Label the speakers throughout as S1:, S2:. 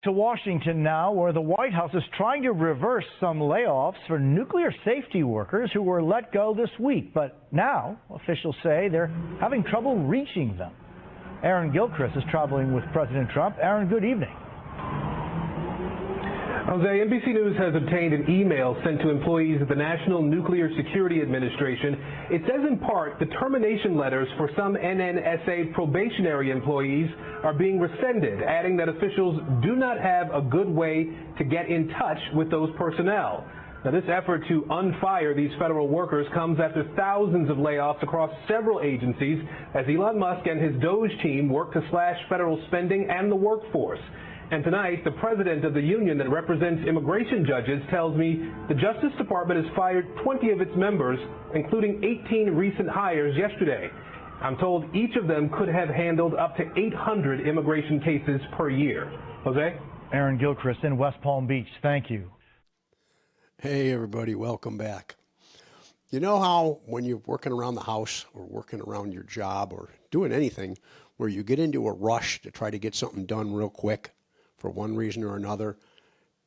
S1: To Washington now, where the White House is trying to reverse some layoffs for nuclear safety workers who were let go this week. But now, officials say they're having trouble reaching them. Aaron Gilchrist is traveling with President Trump. Aaron, good evening.
S2: Jose, NBC News has obtained an email sent to employees of the National Nuclear Security Administration. It says in part the termination letters for some NNSA probationary employees are being rescinded, adding that officials do not have a good way to get in touch with those personnel. Now, this effort to unfire these federal workers comes after thousands of layoffs across several agencies as Elon Musk and his Doge team work to slash federal spending and the workforce. And tonight, the president of the union that represents immigration judges tells me the Justice Department has fired 20 of its members, including 18 recent hires yesterday. I'm told each of them could have handled up to 800 immigration cases per year. Jose?
S1: Aaron Gilchrist in West Palm Beach. Thank you.
S3: Hey, everybody. Welcome back. You know how when you're working around the house or working around your job or doing anything where you get into a rush to try to get something done real quick for one reason or another,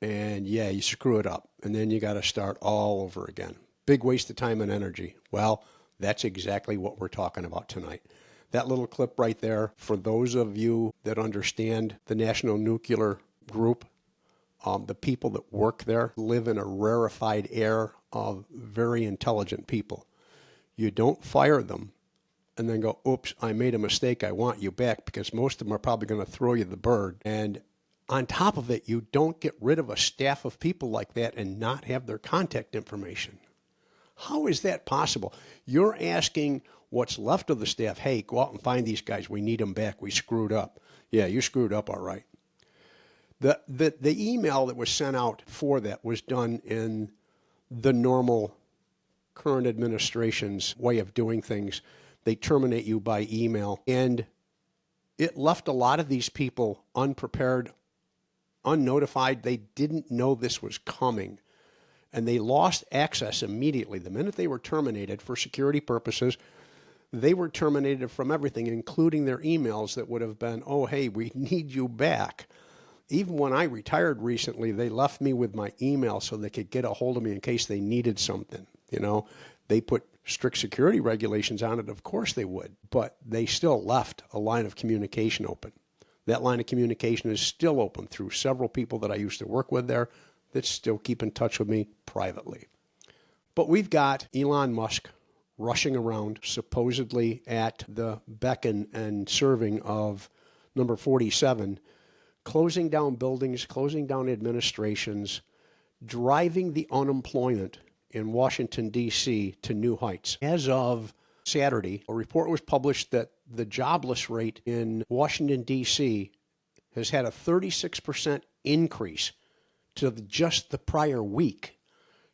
S3: and yeah, you screw it up, and then you got to start all over again. Big waste of time and energy. Well, that's exactly what we're talking about tonight. That little clip right there, for those of you that understand the National Nuclear Group, the people that work there live in a rarefied air of very intelligent people. You don't fire them and then go, oops, I made a mistake, I want you back, because most of them are probably going to throw you the bird. And on top of it, you don't get rid of a staff of people like that and not have their contact information. How is that possible? You're asking what's left of the staff, hey, go out and find these guys. We need them back. We screwed up. Yeah, you screwed up, all right. The email that was sent out for that was done in the normal current administration's way of doing things. They terminate you by email. And it left a lot of these people unprepared, unnotified. They didn't know this was coming, and they lost access immediately. The minute they were terminated for security purposes, they were terminated from everything, including their emails that would have been, oh, hey, we need you back. Even when I retired recently, they left me with my email so they could get a hold of me in case they needed something. You know, they put strict security regulations on it. Of course they would, but they still left a line of communication open. That line of communication is still open through several people that I used to work with there that still keep in touch with me privately. But we've got Elon Musk rushing around, supposedly at the beck and serving of number 47, closing down buildings, closing down administrations, driving the unemployment in Washington, D.C. to new heights. As of Saturday, a report was published that the jobless rate in Washington, D.C. has had a 36% increase to just the prior week.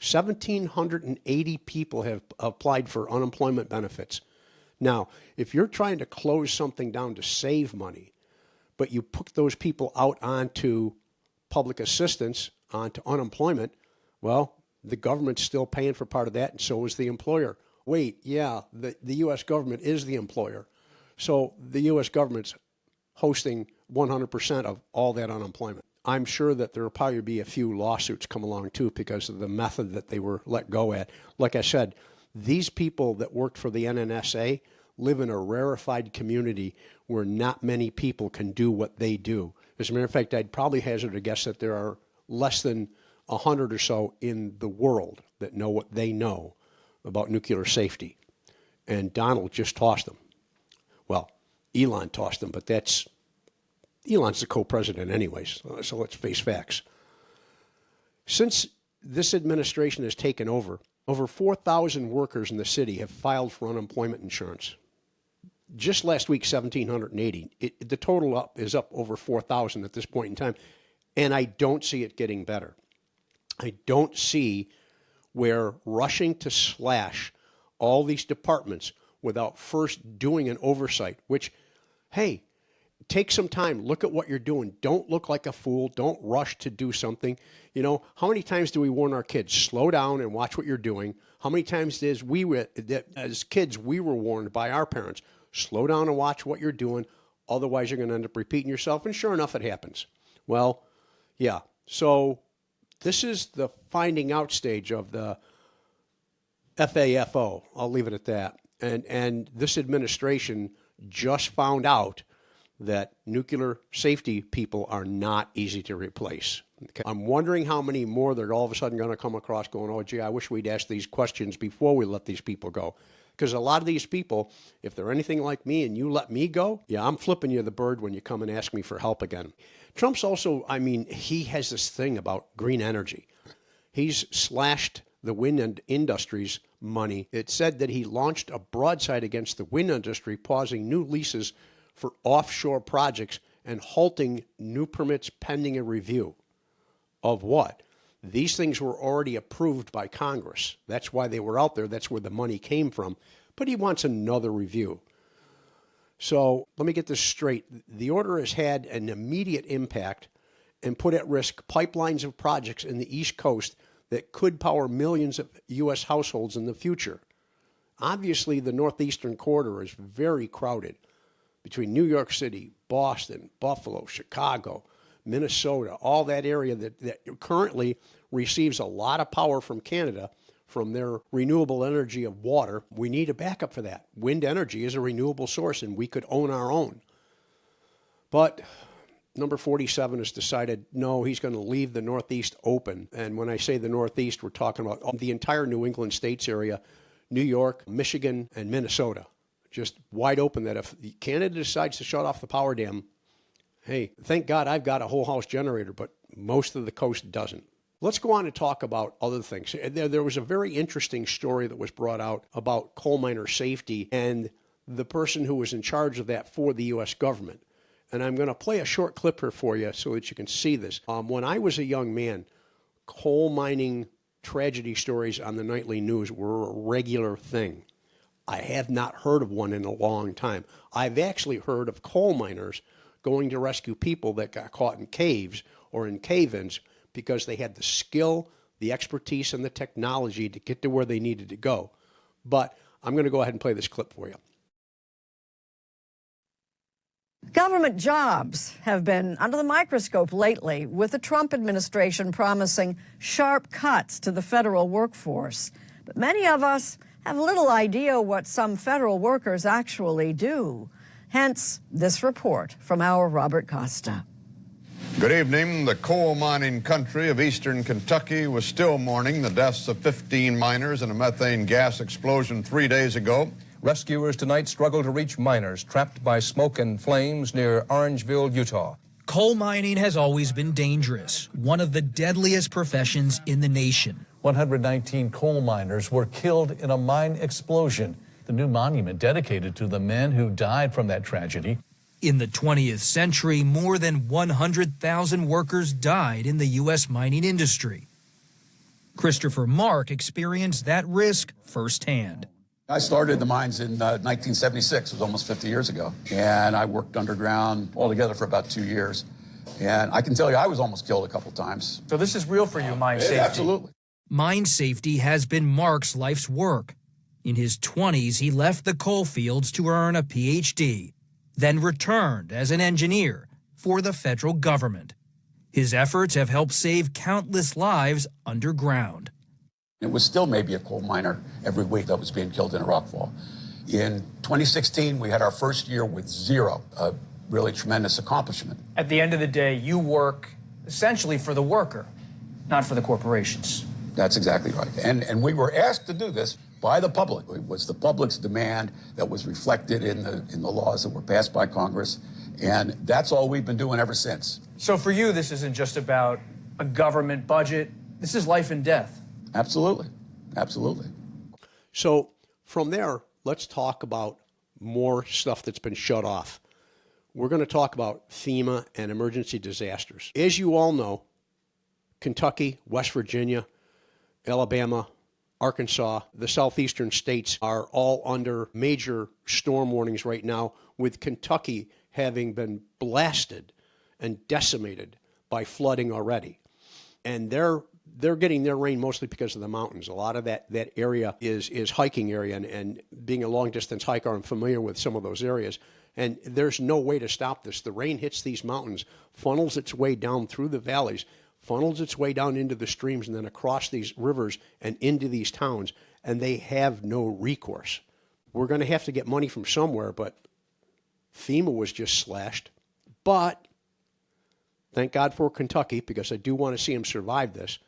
S3: 1,780 people have applied for unemployment benefits. Now, if you're trying to close something down to save money, but you put those people out onto public assistance, onto unemployment, well, the government's still paying for part of that, and so is the employer. Wait, yeah, the U.S. government is the employer. So the U.S. government's hosting 100% of all that unemployment. I'm sure that there will probably be a few lawsuits come along, too, because of the method that they were let go at. Like I said, these people that worked for the NNSA live in a rarefied community where not many people can do what they do. As a matter of fact, I'd probably hazard a guess that there are less than 100 or so in the world that know what they know about nuclear safety. And Donald just tossed them. Well, Elon tossed them, but Elon's the co-president anyways, so let's face facts. Since this administration has taken over 4,000 workers in the city have filed for unemployment insurance. Just last week, 1,780. The total up is up over 4,000 at this point in time, and I don't see it getting better. I don't see where rushing to slash all these departments without first doing an oversight, which, hey, take some time. Look at what you're doing. Don't look like a fool. Don't rush to do something. You know, how many times do we warn our kids, slow down and watch what you're doing? How many times as kids, we were warned by our parents, slow down and watch what you're doing. Otherwise, you're going to end up repeating yourself. And sure enough, it happens. Well, Yeah. So this is the finding out stage of the FAFO. I'll leave it at that. And this administration just found out that nuclear safety people are not easy to replace. Okay. I'm wondering how many more they're all of a sudden going to come across going, oh, gee, I wish we'd ask these questions before we let these people go. Because a lot of these people, if they're anything like me and you let me go, yeah, I'm flipping you the bird when you come and ask me for help again. Trump's also, he has this thing about green energy. He's slashed the wind industry's money. It said that he launched a broadside against the wind industry, pausing new leases for offshore projects and halting new permits pending a review. Of what? These things were already approved by Congress. That's why they were out there. That's where the money came from. But he wants another review. So let me get this straight. The order has had an immediate impact and put at risk pipelines of projects in the East Coast that could power millions of U.S. households in the future. Obviously, the northeastern corridor is very crowded between New York City, Boston, Buffalo, Chicago, Minnesota, all that area that currently receives a lot of power from Canada from their renewable energy of water. We need a backup for that. Wind energy is a renewable source, and we could own our own. But number 47 has decided, no, he's going to leave the Northeast open. And when I say the Northeast, we're talking about the entire New England states area, New York, Michigan, and Minnesota. Just wide open that if Canada decides to shut off the power dam, hey, thank God I've got a whole house generator, but most of the coast doesn't. Let's go on and talk about other things. There was a very interesting story that was brought out about coal miner safety and the person who was in charge of that for the U.S. government. And I'm going to play a short clip here for you so that you can see this. When I was a young man, coal mining tragedy stories on the nightly news were a regular thing. I have not heard of one in a long time. I've actually heard of coal miners going to rescue people that got caught in caves or in cave-ins because they had the skill, the expertise, and the technology to get to where they needed to go. But I'm going to go ahead and play this clip for you.
S4: Government jobs have been under the microscope lately, with the Trump administration promising sharp cuts to the federal workforce. But many of us have little idea what some federal workers actually do. Hence, this report from our Robert Costa.
S5: Good evening. The coal mining country of eastern Kentucky was still mourning the deaths of 15 miners in a methane gas explosion 3 days ago.
S6: Rescuers tonight struggle to reach miners trapped by smoke and flames near Orangeville, Utah.
S7: Coal mining has always been dangerous, one of the deadliest professions in the nation.
S8: 119 coal miners were killed in a mine explosion. The new monument dedicated to the men who died from that tragedy.
S7: In the 20th century, more than 100,000 workers died in the U.S. mining industry. Christopher Mark experienced that risk firsthand.
S9: I started the mines in 1976, it was almost 50 years ago, and I worked underground altogether for about 2 years. And I can tell you, I was almost killed a couple times.
S10: So this is real for you, mine safety?
S9: Absolutely.
S7: Mine safety has been Mark's life's work. In his 20s, he left the coal fields to earn a PhD, then returned as an engineer for the federal government. His efforts have helped save countless lives underground.
S9: It was still maybe a coal miner every week that was being killed in a rockfall. In 2016, we had our first year with zero, a really tremendous accomplishment.
S10: At the end of the day, you work essentially for the worker, not for the corporations.
S9: That's exactly right. And we were asked to do this by the public. It was the public's demand that was reflected in the laws that were passed by Congress. And that's all we've been doing ever since.
S10: So for you, this isn't just about a government budget. This is life and death.
S9: Absolutely. Absolutely.
S3: So from there, let's talk about more stuff that's been shut off. We're going to talk about FEMA and emergency disasters. As you all know, Kentucky, West Virginia, Alabama, Arkansas, the southeastern states are all under major storm warnings right now, with Kentucky having been blasted and decimated by flooding already. And they're getting their rain mostly because of the mountains. A lot of that area is hiking area, and being a long-distance hiker, I'm familiar with some of those areas. And there's no way to stop this. The rain hits these mountains, funnels its way down through the valleys, funnels its way down into the streams, and then across these rivers and into these towns, and they have no recourse. We're going to have to get money from somewhere, but FEMA was just slashed. But thank God for Kentucky, because I do want to see him survive this.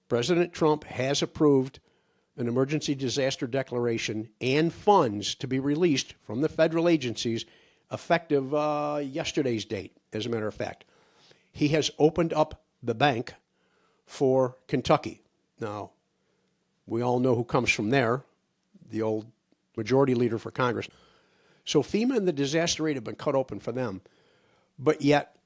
S3: President Trump has approved an emergency disaster declaration and funds to be released from the federal agencies effective yesterday's date, as a matter of fact. He has opened up the bank for Kentucky. Now, we all know who comes from there, the old majority leader for Congress. So FEMA and the disaster aid have been cut open for them, but yet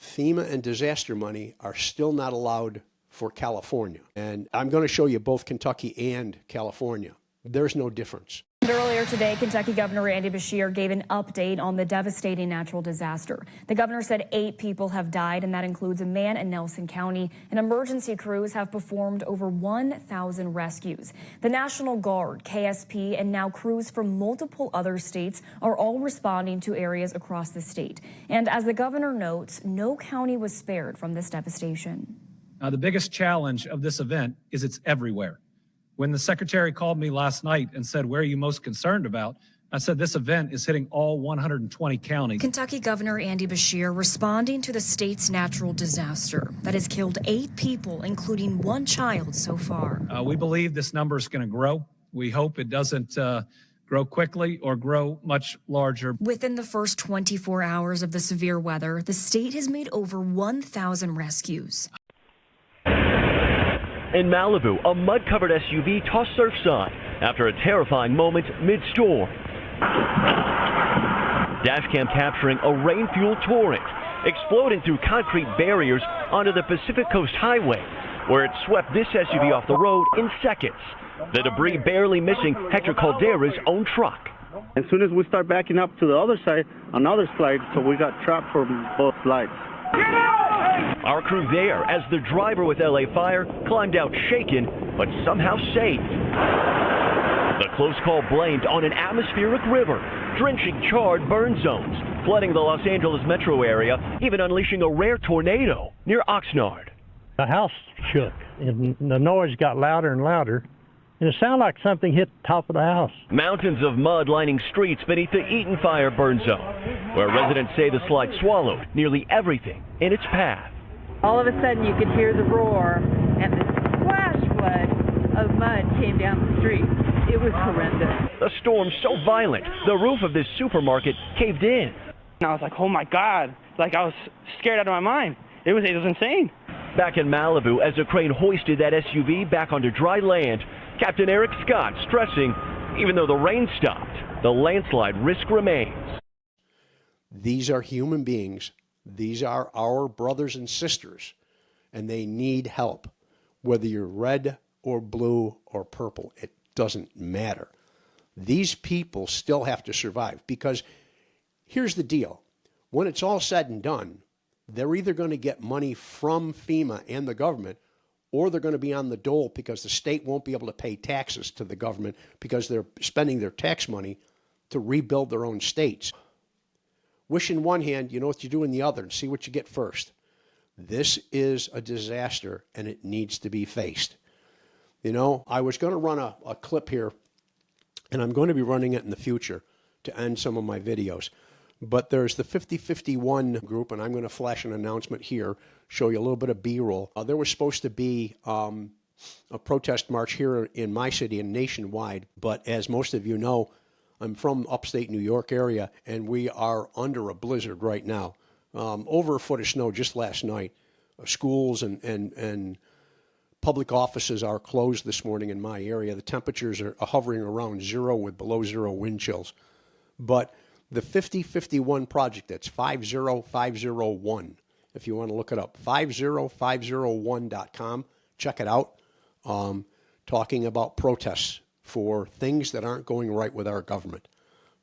S3: FEMA and disaster money are still not allowed for California. And I'm going to show you both Kentucky and California. There's no difference.
S11: Earlier today, Kentucky Governor Andy Beshear gave an update on the devastating natural disaster. The governor said 8 people have died, and that includes a man in Nelson County. And emergency crews have performed over 1,000 rescues. The National Guard, KSP, and now crews from multiple other states are all responding to areas across the state. And as the governor notes, no county was spared from this devastation.
S12: The biggest challenge of this event is it's everywhere. When the secretary called me last night and said, "Where are you most concerned about?" I said, this event is hitting all 120 counties.
S11: Kentucky Governor Andy Beshear responding to the state's natural disaster that has killed 8 people, including 1 child so far.
S12: We believe this number is going to grow. We hope it doesn't grow quickly or grow much larger.
S11: Within the first 24 hours of the severe weather, the state has made over 1,000 rescues.
S13: In Malibu, a mud-covered SUV tossed surfside after a terrifying moment mid-storm. Dashcam capturing a rain-fueled torrent exploding through concrete barriers onto the Pacific Coast Highway, where it swept this SUV off the road in seconds. The debris barely missing Hector Caldera's own truck.
S14: As soon as we start backing up to the other side, another slide, so we got trapped from both slides.
S13: Our crew there as the driver with LA Fire climbed out shaken, but somehow saved. The close call blamed on an atmospheric river, drenching charred burn zones, flooding the Los Angeles metro area, even unleashing a rare tornado near Oxnard.
S15: The house shook, and the noise got louder and louder, and it sounded like something hit the top of the house.
S13: Mountains of mud lining streets beneath the Eaton Fire burn zone, where residents say the slide swallowed nearly everything in its path.
S16: All of a sudden you could hear the roar, and the splash flood of mud came down the street. It was horrendous.
S13: The storm so violent, the roof of this supermarket caved in.
S17: And I was like, oh my God, like I was scared out of my mind. It was insane.
S13: Back in Malibu, as a crane hoisted that SUV back onto dry land, Captain Eric Scott stressing, even though the rain stopped, the landslide risk remains.
S3: These are human beings. These are our brothers and sisters, and they need help. Whether you're red or blue or purple, it doesn't matter. These people still have to survive, because here's the deal. When it's all said and done, they're either going to get money from FEMA and the government, or they're going to be on the dole because the state won't be able to pay taxes to the government because they're spending their tax money to rebuild their own states. Wish in one hand, you know what you do in the other, and see what you get first. This is a disaster, and it needs to be faced. You know, I was going to run a clip here, and I'm going to be running it in the future to end some of my videos. But there's the 5051 group, and I'm going to flash an announcement here, show you a little bit of B-roll. There was supposed to be a protest march here in my city and nationwide, but as most of you know, I'm from upstate New York area, and we are under a blizzard right now. Over a foot of snow just last night. Schools and public offices are closed this morning in my area. The temperatures are hovering around 0 with below 0 wind chills. But the 5051 project, that's 50501, if you want to look it up, 50501.com. Check it out. Talking about protests for things that aren't going right with our government.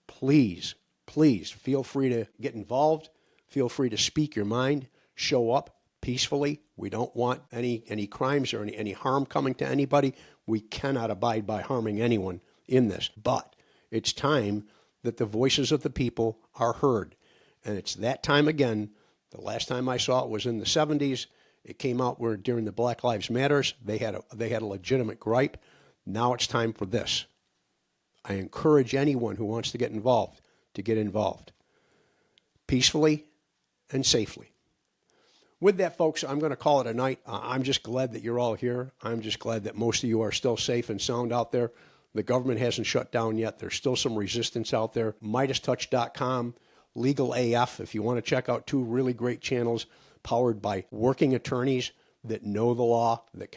S3: Please, please feel free to get involved. Feel free to speak your mind, show up, peacefully. We don't want any crimes or any harm coming to anybody. We cannot abide by harming anyone in this. But it's time that the voices of the people are heard. And it's that time again. The last time I saw it was in the 70s. It came out where during the Black Lives Matters, they had a legitimate gripe. Now it's time for this. I encourage anyone who wants to get involved to get involved peacefully and safely. With that, folks, I'm going to call it a night. I'm just glad that you're all here. I'm just glad that most of you are still safe and sound out there. The government hasn't shut down yet. There's still some resistance out there. MidasTouch.com, Legal AF, if you want to check out two really great channels powered by working attorneys that know the law, that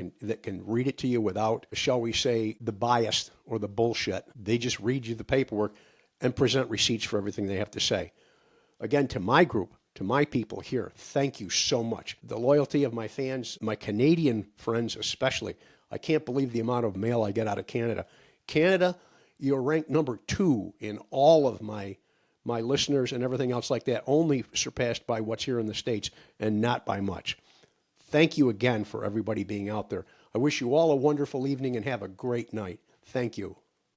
S3: can read it to you without, shall we say, the bias or the bullshit. They just read you the paperwork and present receipts for everything they have to say. Again, to my group, to my people here, thank you so much. The loyalty of my fans, my Canadian friends especially. I can't believe the amount of mail I get out of Canada. Canada, you're ranked number 2 in all of my listeners and everything else like that, only surpassed by what's here in the States and not by much. Thank you again for everybody being out there. I wish you all a wonderful evening and have a great night. Thank you.